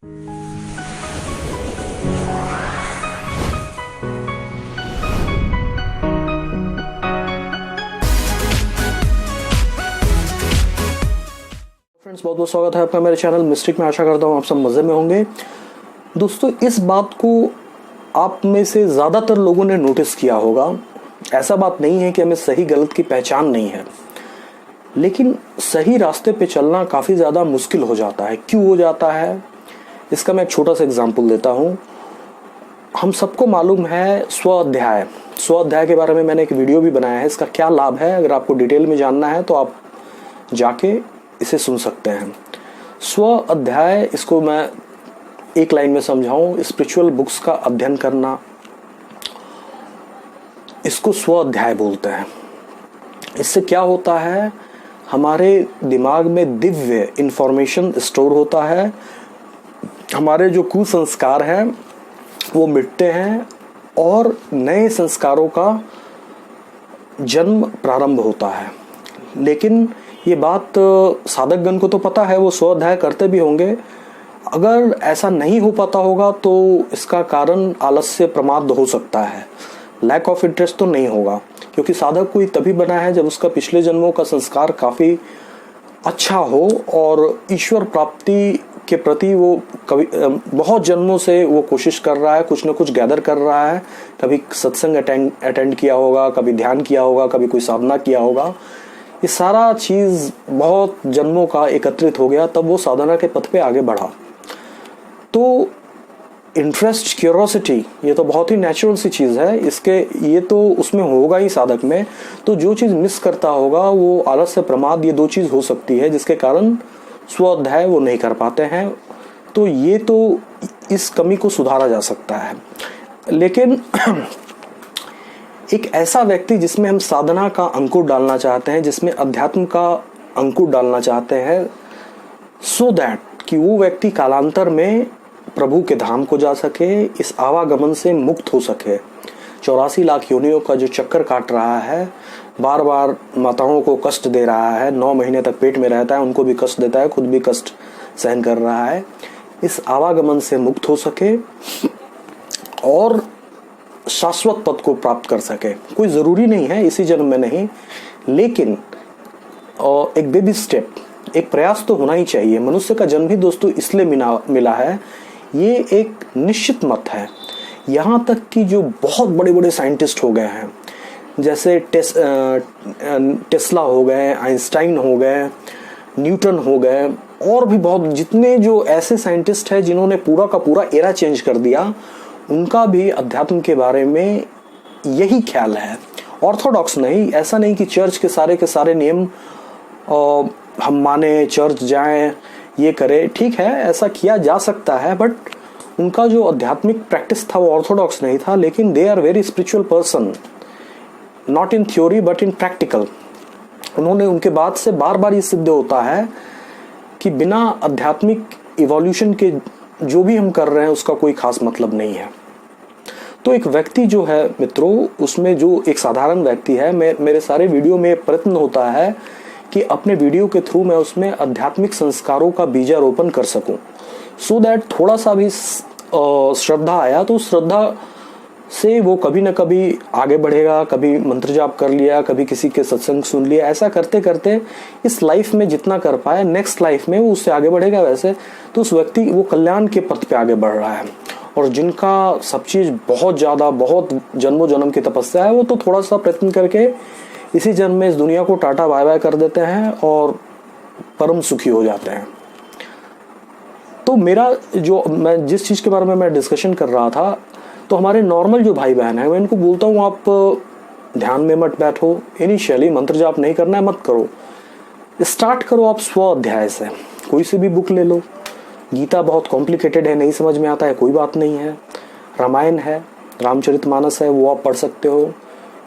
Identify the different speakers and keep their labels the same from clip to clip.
Speaker 1: Friends, बहुत बहुत स्वागत है आपका मेरे चैनल मिस्टिक में। आशा करता हूँ आप सब मज़े में होंगे। दोस्तों, इस बात को आप में से ज़्यादातर लोगों ने नोटिस किया होगा। ऐसा बात नहीं है कि हमें सही गलत की पहचान नहीं है, लेकिन सही रास्ते पे चलना काफ़ी ज़्यादा मुश्किल हो जाता है। क्यों हो जाता है, इसका मैं एक छोटा सा एग्जाम्पल देता हूँ। हम सबको मालूम है स्व अध्याय के बारे में मैंने एक वीडियो भी बनाया है। इसका क्या लाभ है, अगर आपको डिटेल में जानना है तो आप जाके इसे सुन सकते हैं। स्व अध्याय, इसको मैं एक लाइन में समझाऊं, स्पिरिचुअल बुक्स का अध्ययन करना, इसको स्व अध्याय बोलते हैं। इससे क्या होता है, हमारे दिमाग में दिव्य इंफॉर्मेशन स्टोर होता है। हमारे जो कुसंस्कार हैं वो मिटते हैं और नए संस्कारों का जन्म प्रारंभ होता है। लेकिन ये बात साधकगण को तो पता है, वो स्व अध्याय करते भी होंगे। अगर ऐसा नहीं हो पाता होगा तो इसका कारण आलस्य, प्रमाद हो सकता है। लैक ऑफ इंटरेस्ट तो नहीं होगा, क्योंकि साधक कोई तभी बना है जब उसका पिछले जन्मों का संस्कार काफ़ी अच्छा हो और ईश्वर प्राप्ति के प्रति वो कभी बहुत जन्मों से वो कोशिश कर रहा है, कुछ न कुछ गैदर कर रहा है। कभी सत्संग अटेंड किया होगा, कभी ध्यान किया होगा, कभी कोई साधना किया होगा। ये सारा चीज़ बहुत जन्मों का एकत्रित हो गया, तब वो साधना के पथ पे आगे बढ़ा। तो इंटरेस्ट, क्यूरोसिटी, ये तो बहुत ही नेचुरल सी चीज़ है। इसके ये तो उसमें होगा ही साधक में। तो जो चीज़ मिस करता होगा वो आलस्य, प्रमाद, ये दो चीज़ हो सकती है जिसके कारण स्व अध्याय वो नहीं कर पाते हैं। तो ये तो इस कमी को सुधारा जा सकता है। लेकिन एक ऐसा व्यक्ति जिसमें हम साधना का अंकुर डालना चाहते हैं, जिसमें अध्यात्म का अंकुर डालना चाहते हैं, सो दैट कि वो व्यक्ति कालांतर में प्रभु के धाम को जा सके, इस आवागमन से मुक्त हो सके। 84 लाख योनियों का जो चक्कर काट रहा है, बार बार माताओं को कष्ट दे रहा है, 9 महीने तक पेट में रहता है, उनको भी कष्ट देता है, खुद भी कष्ट सहन कर रहा है, इस आवागमन से मुक्त हो सके और शाश्वत पद को प्राप्त कर सके। कोई ज़रूरी नहीं है इसी जन्म में नहीं, लेकिन एक बेबी स्टेप, एक प्रयास तो होना ही चाहिए। मनुष्य का जन्म भी दोस्तों इसलिए मिला है, ये एक निश्चित मत है। यहाँ तक कि जो बहुत बड़े बड़े साइंटिस्ट हो गए हैं, जैसे टेस्ला हो गए, आइंस्टाइन हो गए, न्यूटन हो गए, और भी बहुत जितने जो ऐसे साइंटिस्ट हैं जिन्होंने पूरा का पूरा एरा चेंज कर दिया, उनका भी अध्यात्म के बारे में यही ख्याल है। ऑर्थोडॉक्स नहीं, ऐसा नहीं कि चर्च के सारे नियम हम माने, चर्च जाएं, ये करें। ठीक है, ऐसा किया जा सकता है, बट उनका जो आध्यात्मिक प्रैक्टिस था वो ऑर्थोडॉक्स नहीं था। लेकिन they are very spiritual person, not in theory but in practical. उन्होंने, उनके बाद से बार बार ये सिद्ध होता है कि बिना आध्यात्मिक इवोल्यूशन के जो भी हम कर रहे हैं उसका कोई खास मतलब नहीं है। तो एक व्यक्ति जो है मित्रों, उसमें जो एक साधारण व्यक्ति है, मेरे सारे वीडियो में प्रयत्न होता है कि अपने वीडियो के थ्रू मैं उसमें आध्यात्मिक संस्कारों का बीजारोपण कर सकूं, सो दैट थोड़ा सा भी श्रद्धा आया तो श्रद्धा से वो कभी ना कभी आगे बढ़ेगा। कभी मंत्र जाप कर लिया, कभी किसी के सत्संग सुन लिया, ऐसा करते करते इस लाइफ में जितना कर पाए, नेक्स्ट लाइफ में वो उससे आगे बढ़ेगा। वैसे तो उस व्यक्ति वो कल्याण के पथ पे आगे बढ़ रहा है। और जिनका सब चीज़ बहुत ज़्यादा, बहुत जन्मों जन्म की तपस्या है, वो तो थोड़ा सा प्रयत्न करके इसी जन्म में इस दुनिया को टाटा बाय बाय कर देते हैं और परम सुखी हो जाते हैं। तो मेरा जो, मैं जिस चीज़ के बारे में मैं डिस्कशन कर रहा था, तो हमारे नॉर्मल जो भाई बहन है, मैं इनको बोलता हूँ आप ध्यान में मत बैठो, इनिशियली मंत्र जाप नहीं करना है, मत करो। स्टार्ट करो आप स्व अध्याय से, कोई सी भी बुक ले लो। गीता बहुत कॉम्प्लिकेटेड है, नहीं समझ में आता है, कोई बात नहीं है। रामायण है, रामचरितमानस है, वो आप पढ़ सकते हो।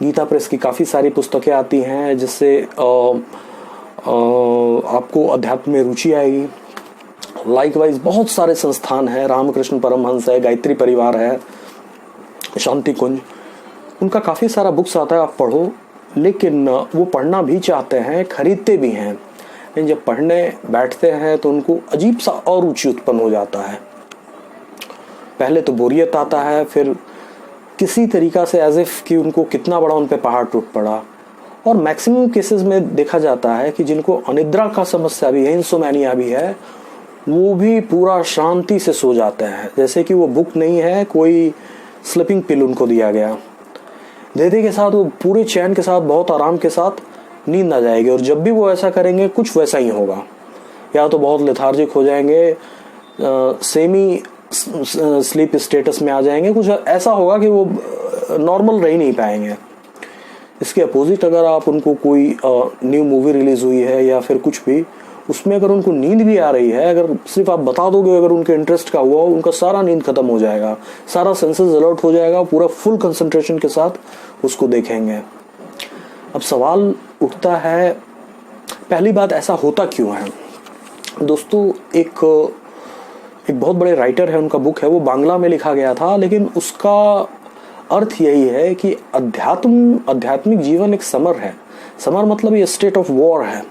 Speaker 1: गीता प्रेस की काफ़ी सारी पुस्तकें आती हैं जिससे आपको अध्यात्म में रुचि आएगी। लाइकवाइज बहुत सारे संस्थान हैं, रामकृष्ण परमहंस है, गायत्री परिवार है, शांति कुंज, उनका काफ़ी सारा बुक्स आता है, आप पढ़ो। लेकिन वो पढ़ना भी चाहते हैं, खरीदते भी हैं, लेकिन जब पढ़ने बैठते हैं तो उनको अजीब सा अरुचि उत्पन्न हो जाता है। पहले तो बोरियत आता है, फिर किसी तरीक़ा से एज इफ़ कि उनको कितना बड़ा उन पे पहाड़ टूट पड़ा। और मैक्सिमम केसेस में देखा जाता है कि जिनको अनिद्रा का समस्या भी है, इंसोमैनिया भी है, वो भी पूरा शांति से सो जाते हैं, जैसे कि वो बुक नहीं है, कोई स्लीपिंग पिल उनको दिया गया। देते के साथ वो पूरे चैन के साथ, बहुत आराम के साथ नींद आ जाएगी। और जब भी वो ऐसा करेंगे कुछ वैसा ही होगा, या तो बहुत लेथार्जिक हो जाएंगे, सेमी स्लीप स्टेटस में आ जाएंगे, कुछ ऐसा होगा कि वो नॉर्मल रह ही नहीं पाएंगे। इसके अपोजिट अगर आप उनको कोई न्यू मूवी रिलीज हुई है या फिर कुछ भी, उसमें अगर उनको नींद भी आ रही है, अगर सिर्फ आप बता दोगे, अगर उनके इंटरेस्ट का हुआ, उनका सारा नींद खत्म हो जाएगा, सारा सेंसेस अलर्ट हो जाएगा, पूरा फुल कंसंट्रेशन के साथ उसको देखेंगे। अब सवाल उठता है, पहली बात ऐसा होता क्यों है दोस्तों? एक बहुत बड़े राइटर है, उनका बुक है, वो बांग्ला में लिखा गया था, लेकिन उसका अर्थ यही है कि आध्यात्मिक जीवन एक समर है। समर मतलब ये स्टेट ऑफ वॉर है।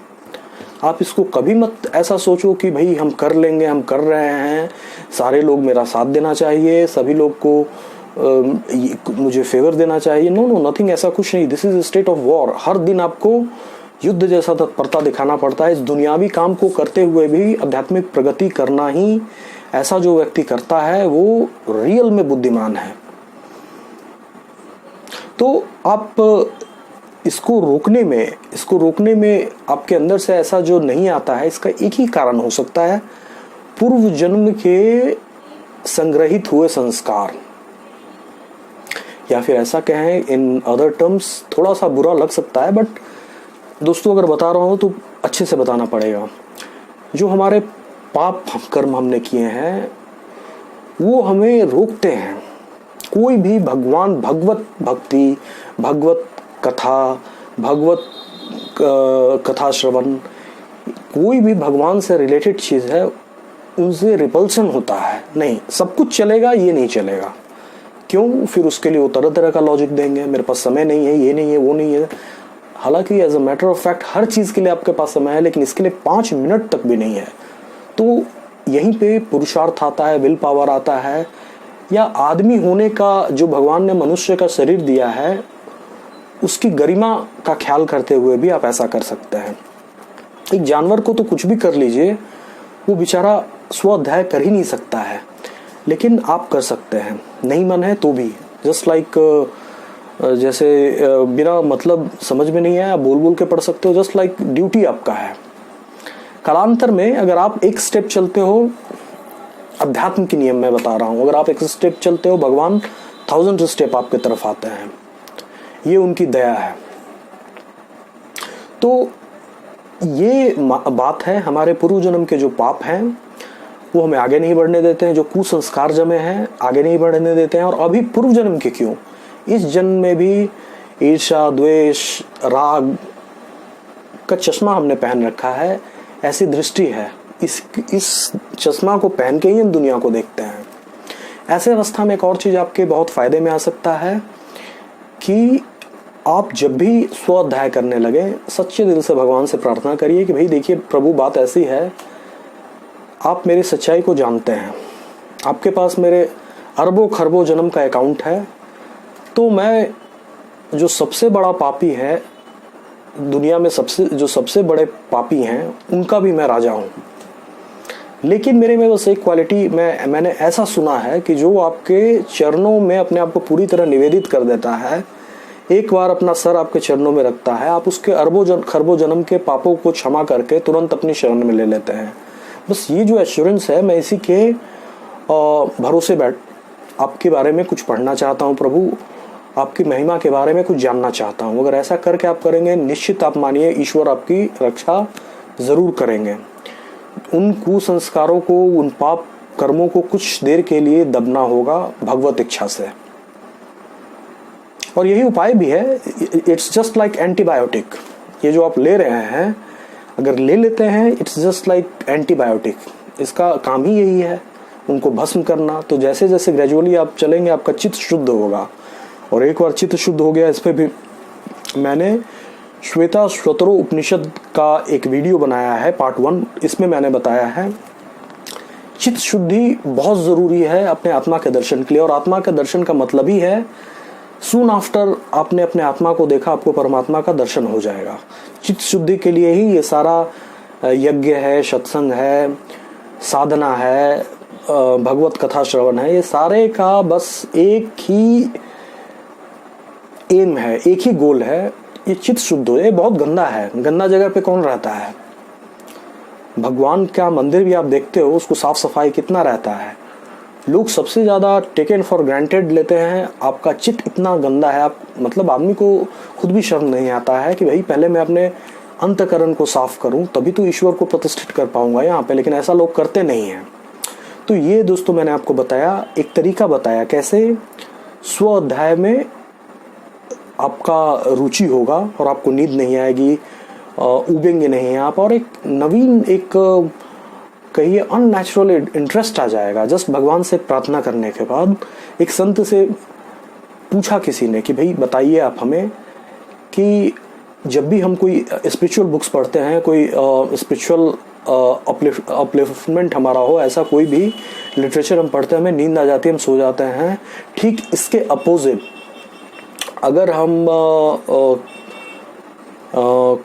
Speaker 1: आप इसको कभी मत ऐसा सोचो कि भाई हम कर लेंगे, हम कर रहे हैं, सारे लोग मेरा साथ देना चाहिए, सभी लोग को मुझे फेवर देना चाहिए। नो नो, नथिंग, ऐसा कुछ नहीं। This is state of war. हर दिन आपको युद्ध जैसा तत्परता दिखाना पड़ता है। इस दुनियावी काम को करते हुए भी आध्यात्मिक प्रगति करना ही, ऐसा जो व्यक्ति करता है वो रियल में बुद्धिमान है। तो आप इसको रोकने में आपके अंदर से ऐसा जो नहीं आता है, इसका एक ही कारण हो सकता है, पूर्व जन्म के संग्रहित हुए संस्कार, या फिर ऐसा कहें इन अदर टर्म्स, थोड़ा सा बुरा लग सकता है बट दोस्तों अगर बता रहा हूं तो अच्छे से बताना पड़ेगा। जो हमारे पाप कर्म हमने किए हैं वो हमें रोकते हैं। कोई भी भगवत भक्ति, भगवत कथा, भगवत कथा श्रवण, कोई भी भगवान से रिलेटेड चीज़ है, उनसे रिपल्सन होता है। नहीं, सब कुछ चलेगा, ये नहीं चलेगा। क्यों? फिर उसके लिए वो तरह तरह का लॉजिक देंगे, मेरे पास समय नहीं है, ये नहीं है, वो नहीं है। हालांकि as a matter of fact हर चीज़ के लिए आपके पास समय है, लेकिन इसके लिए 5 मिनट तक भी नहीं है। तो यहीं पे पुरुषार्थ आता है, विल पावर आता है, या आदमी होने का जो भगवान ने मनुष्य का शरीर दिया है उसकी गरिमा का ख्याल करते हुए भी आप ऐसा कर सकते हैं। एक जानवर को तो कुछ भी कर लीजिए, वो बेचारा स्वाध्याय कर ही नहीं सकता है, लेकिन आप कर सकते हैं। नहीं मन है तो भी, जस्ट लाइक जैसे बिना मतलब समझ में नहीं आया बोल के पढ़ सकते हो, जस्ट लाइक ड्यूटी आपका है। कालांतर में अगर आप एक स्टेप चलते हो, अध्यात्म के नियम में बता रहा हूं, अगर आप एक स्टेप चलते हो, भगवान 1000 स्टेप आपके तरफ आते हैं। ये उनकी दया है। तो ये बात है, हमारे पूर्व जन्म के जो पाप हैं वो हमें आगे नहीं बढ़ने देते हैं, जो कुसंस्कार जमे हैं आगे नहीं बढ़ने देते हैं। और अभी पूर्व जन्म के क्यों, इस जन्म में भी ईर्ष्या, द्वेष, राग का चश्मा हमने पहन रखा है। ऐसी दृष्टि है, इस चश्मा को पहन के ही हम दुनिया को देखते हैं। ऐसे अवस्था में एक और चीज आपके बहुत फायदे में आ सकता है कि आप जब भी स्वाध्याय करने लगे, सच्चे दिल से भगवान से प्रार्थना करिए कि भाई देखिए प्रभु, बात ऐसी है, आप मेरी सच्चाई को जानते हैं, आपके पास मेरे अरबों खरबों जन्म का अकाउंट है, तो मैं जो सबसे बड़ा पापी है दुनिया में, जो सबसे बड़े पापी हैं उनका भी मैं राजा हूँ। लेकिन मेरे में बस एक क्वालिटी मैंने ऐसा सुना है कि जो आपके चरणों में अपने आप को पूरी तरह निवेदित कर देता है, एक बार अपना सर आपके चरणों में रखता है, आप उसके अरबों खरबों जन्म के पापों को क्षमा करके तुरंत अपनी शरण में ले लेते हैं। बस ये जो एश्योरेंस है, मैं इसी के भरोसे आपके बारे में कुछ पढ़ना चाहता हूँ प्रभु, आपकी महिमा के बारे में कुछ जानना चाहता हूँ। अगर ऐसा करके आप करेंगे, निश्चित आप मानिए ईश्वर आपकी रक्षा जरूर करेंगे। उन कुसंस्कारों को, उन पाप कर्मों को कुछ देर के लिए दबना होगा भगवत इच्छा से, और यही उपाय भी है। It's just like antibiotic. ये जो आप ले रहे हैं, अगर ले लेते हैं, इट्स जस्ट लाइक एंटीबायोटिक। इसका काम ही यही है, उनको भस्म करना। तो जैसे जैसे ग्रेजुअली आप चलेंगे, आपका चित्त शुद्ध होगा। और एक बार चित्त शुद्ध हो गया, इस पर भी मैंने श्वेता स्वतरो उपनिषद का एक वीडियो बनाया है, पार्ट 1। इसमें मैंने बताया है चित्त शुद्धि बहुत ज़रूरी है अपने आत्मा के दर्शन के लिए, और आत्मा के दर्शन का मतलब ही है सून आफ्टर आपने अपने आत्मा को देखा आपको परमात्मा का दर्शन हो जाएगा। चित्त शुद्धि के लिए ही ये सारा यज्ञ है, सत्संग है, साधना है, भगवत कथा श्रवण है, ये सारे का बस एक ही एम है, एक ही गोल है, ये चित्त शुद्ध हो। ये बहुत गंदा है, गंदा जगह पे कौन रहता है? भगवान का मंदिर भी आप देखते हो, उसको साफ सफाई कितना रहता है। लोग सबसे ज़्यादा टेकन फॉर ग्रांटेड लेते हैं। आपका चित्त इतना गंदा है, आप मतलब आदमी को खुद भी शर्म नहीं आता है कि भाई पहले मैं अपने अंतकरण को साफ करूं, तभी तो ईश्वर को प्रतिष्ठित कर पाऊंगा यहाँ पे, लेकिन ऐसा लोग करते नहीं हैं। तो ये दोस्तों मैंने आपको बताया, एक तरीका बताया कैसे स्व अध्याय में आपका रुचि होगा और आपको नींद नहीं आएगी, उबेंगे नहीं आप, और एक नवीन, एक कहिए अननेचुरल इंटरेस्ट आ जाएगा। जस्ट भगवान से प्रार्थना करने के बाद एक संत से पूछा किसी ने कि भाई बताइए आप हमें कि जब भी हम कोई स्पिरिचुअल बुक्स पढ़ते हैं, कोई स्पिरिचुअल अपलिफ्टमेंट हमारा हो, ऐसा कोई भी लिटरेचर हम पढ़ते हैं, हमें नींद आ जाती है, हम सो जाते हैं। ठीक इसके अपोजिट अगर हम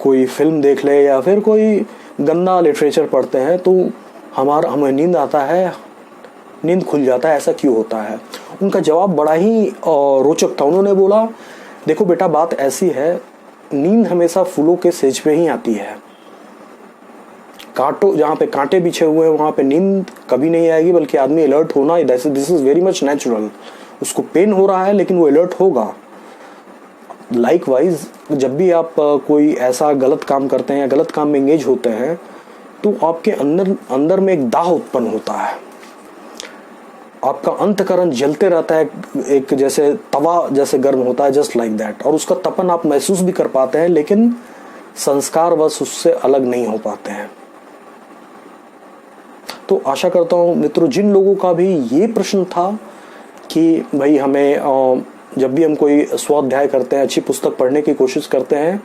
Speaker 1: कोई फिल्म देख ले या फिर कोई गंदा लिटरेचर पढ़ते हैं तो हमें नींद आता है, नींद खुल जाता है। ऐसा क्यों होता है? उनका जवाब बड़ा ही रोचक था। उन्होंने बोला देखो बेटा, बात ऐसी है, नींद हमेशा फूलों के सेज पे ही आती है। कांटों, जहाँ पे कांटे बिछे हुए हैं वहाँ पे नींद कभी नहीं आएगी, बल्कि आदमी अलर्ट होना, this is very much natural. उसको पेन हो रहा है लेकिन वो अलर्ट होगा। लाइकवाइज जब भी आप कोई ऐसा गलत काम करते हैं या गलत काम में एंगेज होते हैं तो आपके अंदर में एक दाह उत्पन्न होता है, आपका अंतकरण जलते रहता है, एक जैसे तवा जैसे गर्म होता है, जस्ट लाइक दैट। और उसका तपन आप महसूस भी कर पाते हैं, लेकिन संस्कार बस उससे अलग नहीं हो पाते हैं। तो आशा करता हूँ मित्रों, जिन लोगों का भी ये प्रश्न था कि भाई हमें जब भी हम कोई स्वाध्याय करते हैं, अच्छी पुस्तक पढ़ने की कोशिश करते हैं,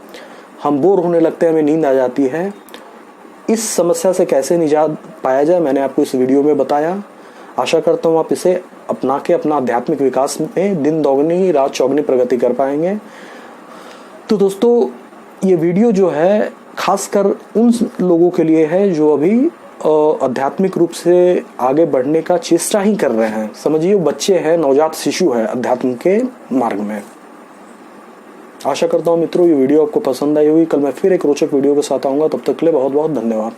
Speaker 1: हम बोर होने लगते हैं, हमें नींद आ जाती है, इस समस्या से कैसे निजात पाया जाए मैंने आपको इस वीडियो में बताया। आशा करता हूँ आप इसे अपना के अपना आध्यात्मिक विकास में दिन दोगुनी रात चौगुनी प्रगति कर पाएंगे। तो दोस्तों ये वीडियो जो है खासकर उन लोगों के लिए है जो अभी आध्यात्मिक रूप से आगे बढ़ने का चेष्टा ही कर रहे हैं। समझिए बच्चे हैं, नवजात शिशु है अध्यात्म के मार्ग में। आशा करता हूँ मित्रों ये वीडियो आपको पसंद आई होगी। कल मैं फिर एक रोचक वीडियो के साथ आऊँगा, तब तक के लिए बहुत बहुत धन्यवाद।